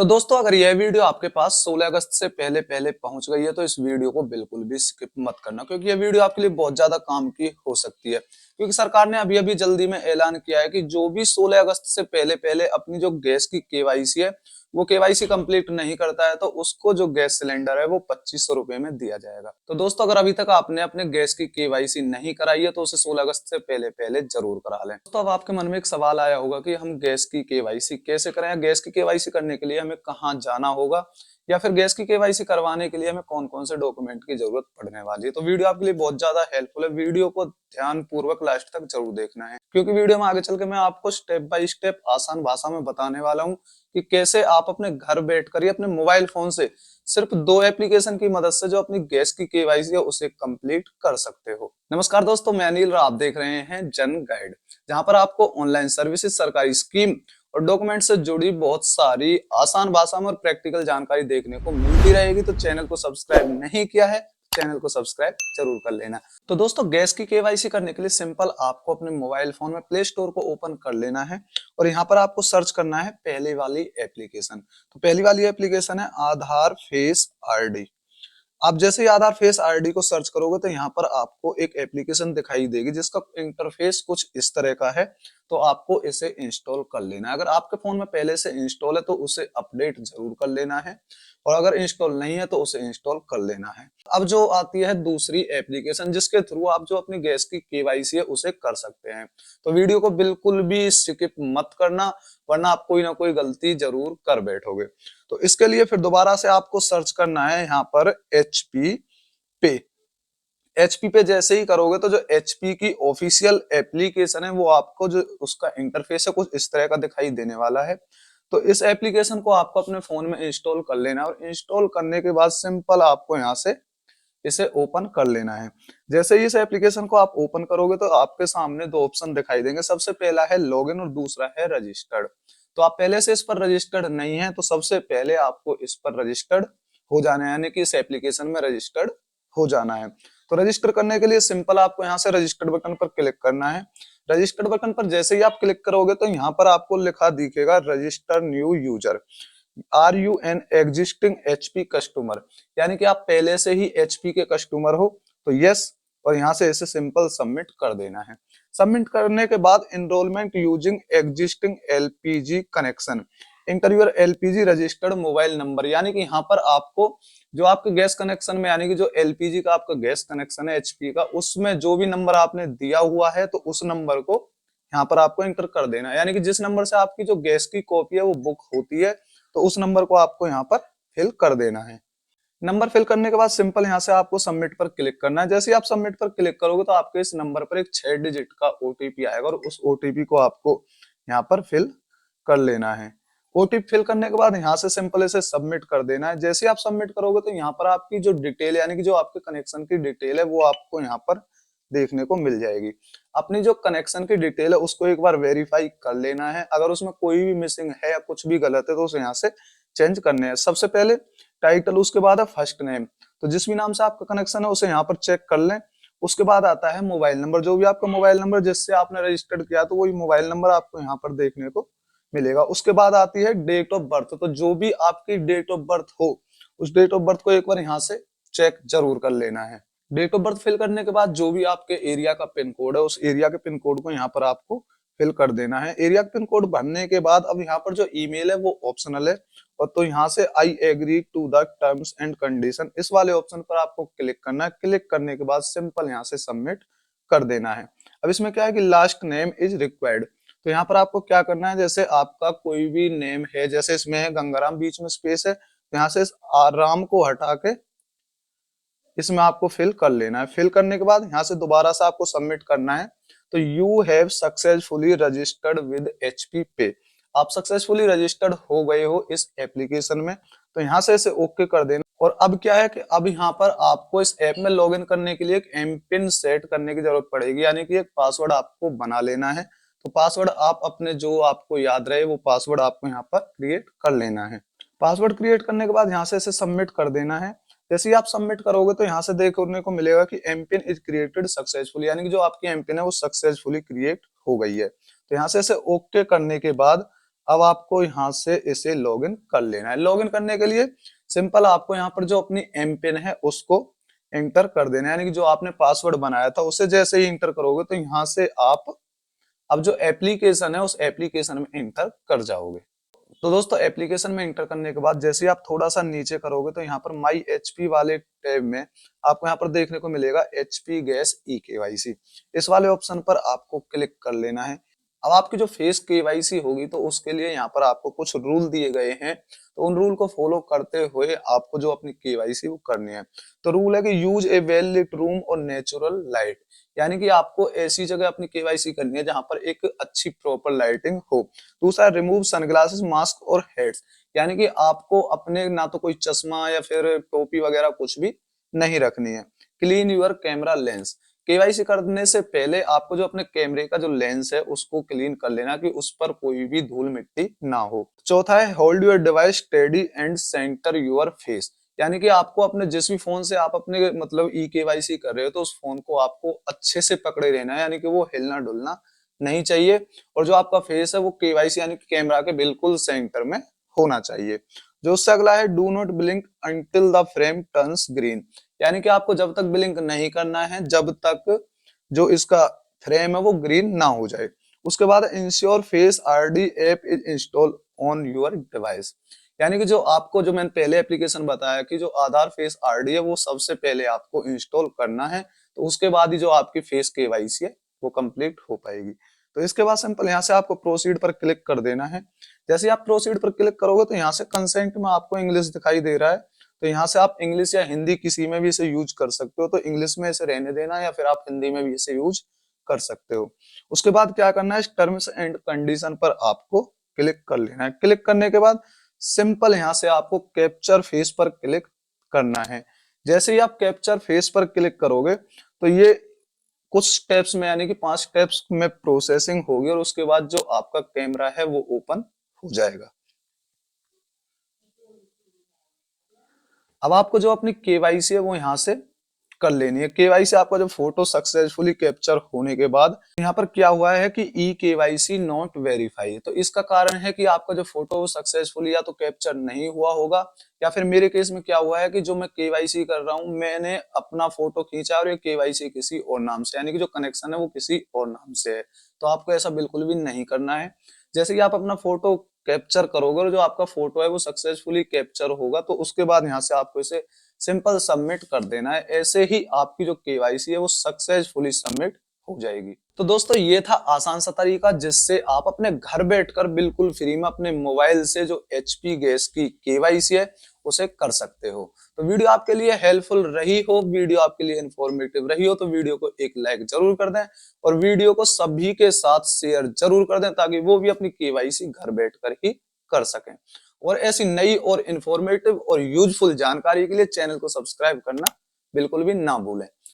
तो दोस्तों अगर यह वीडियो आपके पास 16 अगस्त से पहले पहले पहुंच गई है तो इस वीडियो को बिल्कुल भी स्किप मत करना, क्योंकि यह वीडियो आपके लिए बहुत ज्यादा काम की हो सकती है। क्योंकि सरकार ने अभी अभी जल्दी में ऐलान किया है कि जो भी 16 अगस्त से पहले पहले अपनी जो गैस की केवाईसी है वो केवाईसी कंप्लीट नहीं करता है तो उसको जो गैस सिलेंडर है वो 2500 रुपए में दिया जाएगा। तो दोस्तों अगर अभी तक आपने अपने गैस की केवाईसी नहीं कराई है तो उसे 16 अगस्त से पहले पहले जरूर करा लें। दोस्तों अब आपके मन में एक सवाल आया होगा कि हम गैस की केवाईसी कैसे करें, गैस की केवाईसी करने के लिए हमें कहाँ जाना होगा, या फिर गैस की केवाईसी करवाने के लिए हमें कौन कौन से डॉक्यूमेंट की जरूरत पड़ने वाली है। तो वीडियो आपके लिए बहुत ज्यादा हेल्पफुल है, वीडियो को ध्यान पूर्वक लास्ट तक जरूर देखना है, क्योंकि वीडियो में आगे चल के मैं आपको स्टेप बाय स्टेप आसान भाषा में बताने वाला हूँ कि कैसे आप अपने घर बैठकर या अपने मोबाइल फोन से सिर्फ 2 एप्लीकेशन की मदद से जो अपनी गैस की केवाईसी है उसे कंप्लीट कर सकते हो। नमस्कार दोस्तों, मैं अनिल और आप देख रहे हैं जन गाइड, जहां पर आपको ऑनलाइन सर्विसेज, सरकारी स्कीम और डॉक्यूमेंट से जुड़ी बहुत सारी आसान भाषा में और प्रैक्टिकल जानकारी देखने को मिलती रहेगी। तो चैनल को सब्सक्राइब नहीं किया है, चैनल को सब्सक्राइब जरूर कर लेना। तो दोस्तों गैस की केवाईसी करने के लिए सिंपल आपको अपने मोबाइल फोन में प्ले स्टोर को ओपन कर लेना है और यहाँ पर आपको सर्च करना है पहले वाली एप्लीकेशन। तो पहली वाली एप्लीकेशन है आधार फेस आरडी। आप जैसे ही आधार फेस आरडी को सर्च करोगे तो यहाँ पर आपको एक एप्लीकेशन दिखाई देगी जिसका इंटरफेस कुछ इस तरह का है। तो आपको इसे इंस्टॉल कर लेना है। अगर आपके फोन में पहले से इंस्टॉल है तो उसे अपडेट जरूर कर लेना है, और अगर इंस्टॉल नहीं है तो उसे इंस्टॉल कर लेना है। अब जो आती है दूसरी एप्लीकेशन जिसके थ्रू आप जो अपनी गैस की केवाईसी है उसे कर सकते हैं। तो वीडियो को बिल्कुल भी स्किप मत करना, वरना आप कोई ना कोई गलती जरूर कर बैठोगे। तो इसके लिए फिर दोबारा से आपको सर्च करना है यहाँ पर एचपी पे। एचपी पे जैसे ही करोगे तो जो एचपी की ऑफिशियल एप्लीकेशन है वो आपको जो उसका इंटरफेस है कुछ इस तरह का दिखाई देने वाला है। तो इस एप्लीकेशन को आपको अपने फोन में इंस्टॉल कर लेना है, और इंस्टॉल करने के बाद सिंपल आपको यहाँ से इसे ओपन कर लेना है। जैसे ही इस एप्लीकेशन को आप ओपन करोगे तो आपके सामने दो ऑप्शन दिखाई देंगे। सबसे पहला है लॉगिन और दूसरा है रजिस्टर्ड। तो आप पहले से इस पर रजिस्टर्ड नहीं है तो सबसे पहले आपको इस पर रजिस्टर्ड हो जाना है, यानी कि इस एप्लीकेशन में रजिस्टर्ड हो जाना है। तो रजिस्टर करने के लिए सिंपल आपको यहाँ से रजिस्टर्ड बटन पर क्लिक करना है। रजिस्टर्ड बटन पर जैसे ही आप क्लिक करोगे तो यहाँ पर आपको लिखा दिखेगा register new user. Are you an existing HP customer, यानी कि आप पहले से ही एचपी के कस्टमर हो तो यस, और यहाँ से इसे सिंपल सबमिट कर देना है। सबमिट करने के बाद enrolment using existing LPG connection, inter your LPG registered mobile number, यानी कि यहाँ पर आपको जो आपके गैस कनेक्शन में, यानी कि जो एलपीजी का आपका गैस कनेक्शन है एचपी का, उसमें जो भी नंबर आपने दिया हुआ है तो उस नंबर को यहाँ पर आपको इंटर कर देना है। यानी कि जिस नंबर से आपकी जो गैस की कॉपी है वो बुक होती है तो उस नंबर को आपको यहाँ पर फिल कर देना है। नंबर फिल करने के बाद सिंपल यहाँ से आपको सबमिट पर क्लिक करना है। जैसे ही आप सबमिट पर क्लिक करोगे तो आपके इस नंबर पर एक 6 डिजिट का ओटीपी आएगा और उस ओटीपी को आपको यहाँ पर फिल कर लेना है। ओटीपी फिल करने के बाद यहाँ से सिंपल इसे सबमिट कर देना है। जैसे ही आप सबमिट करोगे तो यहाँ पर आपकी जो डिटेल, यानी कि जो आपके कनेक्शन की डिटेल है वो आपको यहाँ पर देखने को मिल जाएगी। अपनी जो कनेक्शन की डिटेल है उसको एक बार वेरीफाई कर लेना है। अगर उसमें कोई भी मिसिंग है या कुछ भी गलत है तो उसे यहाँ से चेंज करने हैं। सबसे पहले टाइटल, उसके बाद है फर्स्ट नेम। तो जिस भी नाम से आपका कनेक्शन है उसे यहाँ पर चेक कर लें। उसके बाद आता है मोबाइल नंबर, जो भी आपका मोबाइल नंबर जिससे आपने रजिस्टर्ड किया तो वही मोबाइल नंबर आपको यहाँ पर देखने को मिलेगा। उसके बाद आती है डेट ऑफ बर्थ। तो जो भी आपकी डेट ऑफ बर्थ हो उस डेट ऑफ बर्थ को एक बार यहाँ से चेक जरूर कर लेना है। डेट ऑफ बर्थ फिल करने के बाद जो भी आपके एरिया का पिन कोड है उस एरिया के पिन कोड को यहाँ पर आपको फिल कर देना है। एरिया का पिन कोड भरने के बाद अब यहाँ पर जो ईमेल है वो ऑप्शनल है, और तो यहाँ से I agree to the terms and condition इस वाले ऑप्शन पर आपको क्लिक करना है। क्लिक करने के बाद सिंपल यहाँ से सबमिट कर देना है। अब इसमें क्या है कि लास्ट नेम इज रिक्वायर्ड। तो यहाँ पर आपको क्या करना है, जैसे आपका कोई भी नेम है, जैसे इसमें है गंगाराम, बीच में स्पेस है, तो यहाँ से राम को हटा के इसमें आपको फिल कर लेना है। फिल करने के बाद यहाँ से दोबारा से आपको सबमिट करना है। तो you have successfully registered with HP पे, आप सक्सेसफुली रजिस्टर्ड हो गए हो इस एप्लीकेशन में। तो यहाँ से इसे ओके कर देना। और अब क्या है कि अब यहाँ पर आपको इस ऐप में लॉगिन करने के लिए एक एम पिन सेट करने की जरूरत पड़ेगी, यानी कि एक पासवर्ड आपको बना लेना है। तो पासवर्ड आप अपने जो आपको याद रहे वो पासवर्ड आपको यहाँ पर क्रिएट कर लेना है। पासवर्ड क्रिएट करने के बाद यहाँ से इसे सबमिट कर देना है। जैसे ही आप सबमिट करोगे तो यहाँ से देखने को मिलेगा कि एमपिन इज क्रिएटेड सक्सेसफुली, यानी कि जो आपकी एमपिन है वो सक्सेसफुली क्रिएट हो गई है। तो यहाँ से इसे ओके करने के बाद अब आपको यहाँ से इसे लॉगिन कर लेना है। लॉगिन करने के लिए सिंपल आपको यहाँ पर जो अपनी एम पिन है उसको एंटर कर देना है, यानी कि जो आपने पासवर्ड बनाया था उसे जैसे ही एंटर करोगे तो यहाँ से आप अब जो एप्लीकेशन है उस एप्लीकेशन में एंटर कर जाओगे। तो दोस्तों एप्लीकेशन में एंटर करने के बाद जैसे ही आप थोड़ा सा नीचे करोगे तो यहाँ पर माई एचपी वाले टैब में आपको यहाँ पर देखने को मिलेगा एचपी गैस ई केवाईसी। इस वाले ऑप्शन पर आपको क्लिक कर लेना है। अब आपकी जो फेस केवाईसी होगी तो उसके लिए यहाँ पर आपको कुछ रूल दिए गए हैं, तो उन रूल को फॉलो करते हुए आपको जो अपनी केवाईसी वो करनी है। तो रूल है कि यूज ए वेल लिट रूम और नेचुरल लाइट, यानी कि आपको ऐसी जगह अपनी केवाईसी करनी है जहां पर एक अच्छी प्रॉपर लाइटिंग हो। दूसरा, रिमूव सनग्लासेस मास्क और हेड्स, यानी कि आपको अपने ना तो कोई चश्मा या फिर टोपी वगैरह कुछ भी नहीं रखनी है। Clean your camera lens, KYC करने से पहले आपको जो अपने कैमरे का जो लेंस है उसको क्लीन कर लेना कि उस पर कोई भी धूल मिट्टी ना हो। चौथा है hold your device steady and centre your face, यानी कि आपको अपने जिस भी फोन से आप अपने मतलब ई केवाईसी कर रहे हो तो उस फोन को आपको अच्छे से पकड़े रहना है, यानी कि वो हिलना डुलना नहीं चाहिए। और जो आपका फेस है वो केवाईसी यानी कि कैमरा के बिल्कुल सेंटर में होना चाहिए। जो उससे अगला है do not blink until the frame turns green, यानी कि आपको जब तक ब्लिंक नहीं करना है जब तक जो इसका फ्रेम है वो ग्रीन ना हो जाए। उसके बाद ensure face RD app is install on your device, यानी कि जो आपको जो मैंने पहले एप्लीकेशन बताया कि जो आधार फेस आरडी है वो सबसे पहले आपको इंस्टॉल करना है, तो उसके बाद ही जो आपकी फेस केवाईसी है वो कंप्लीट हो पाएगी। तो इसके बाद सिंपल यहाँ से आपको प्रोसीड पर क्लिक कर देना है। जैसे आप प्रोसीड पर क्लिक करोगे तो यहाँ से कंसेंट में आपको इंग्लिश दिखाई दे रहा है, तो यहाँ से आप इंग्लिश या हिंदी किसी में भी इसे यूज कर सकते हो। तो इंग्लिश में इसे रहने देना या फिर आप हिंदी में भी इसे यूज कर सकते हो। उसके बाद क्या करना है, टर्म्स एंड कंडीशन पर आपको क्लिक कर लेना है। क्लिक करने के बाद सिंपल यहाँ से आपको कैप्चर फेस पर क्लिक करना है। जैसे ही आप कैप्चर फेस पर क्लिक करोगे तो ये कुछ स्टेप्स में यानी कि 5 स्टेप्स में प्रोसेसिंग होगी और उसके बाद जो आपका कैमरा है वो ओपन हो जाएगा। अब आपको जो अपनी केवाईसी है वो यहाँ से कर लेनी है। केवाईसी आपका जो फोटो सक्सेसफुली कैप्चर होने के बाद यहाँ पर क्या हुआ है कि ई केवाईसी नॉट वेरीफाई, तो इसका कारण है कि आपका जो फोटो सक्सेसफुली या तो कैप्चर नहीं हुआ होगा या फिर मेरे केस में क्या हुआ है कि जो मैं केवाईसी कर रहा हूँ मैंने अपना फोटो खींचा और ये केवाईसी किसी और नाम से, यानी कि जो कनेक्शन है वो किसी और नाम से है। तो आपको ऐसा बिल्कुल भी नहीं करना है। जैसे कि आप अपना फोटो कैप्चर करोगे और जो आपका फोटो है वो सक्सेसफुली कैप्चर होगा तो उसके बाद यहाँ से आपको इसे सिंपल सबमिट कर देना है। ऐसे ही आपकी जो केवाईसी है वो सक्सेसफुली सबमिट हो जाएगी। तो दोस्तों ये था आसान सा तरीका जिससे आप अपने घर बैठकर बिल्कुल फ्री में अपने मोबाइल से जो एचपी गैस की केवाईसी है उसे कर सकते हो। तो वीडियो आपके लिए हेल्पफुल रही हो, वीडियो आपके लिए इंफॉर्मेटिव रही हो तो वीडियो को एक लाइक जरूर कर दें और वीडियो को सभी के साथ शेयर जरूर कर दें ताकि वो भी अपनी केवाईसी घर बैठकर ही कर सकें। और ऐसी नई और इंफॉर्मेटिव और यूजफुल जानकारी के लिए चैनल को सब्सक्राइब करना बिल्कुल भी ना भूलें।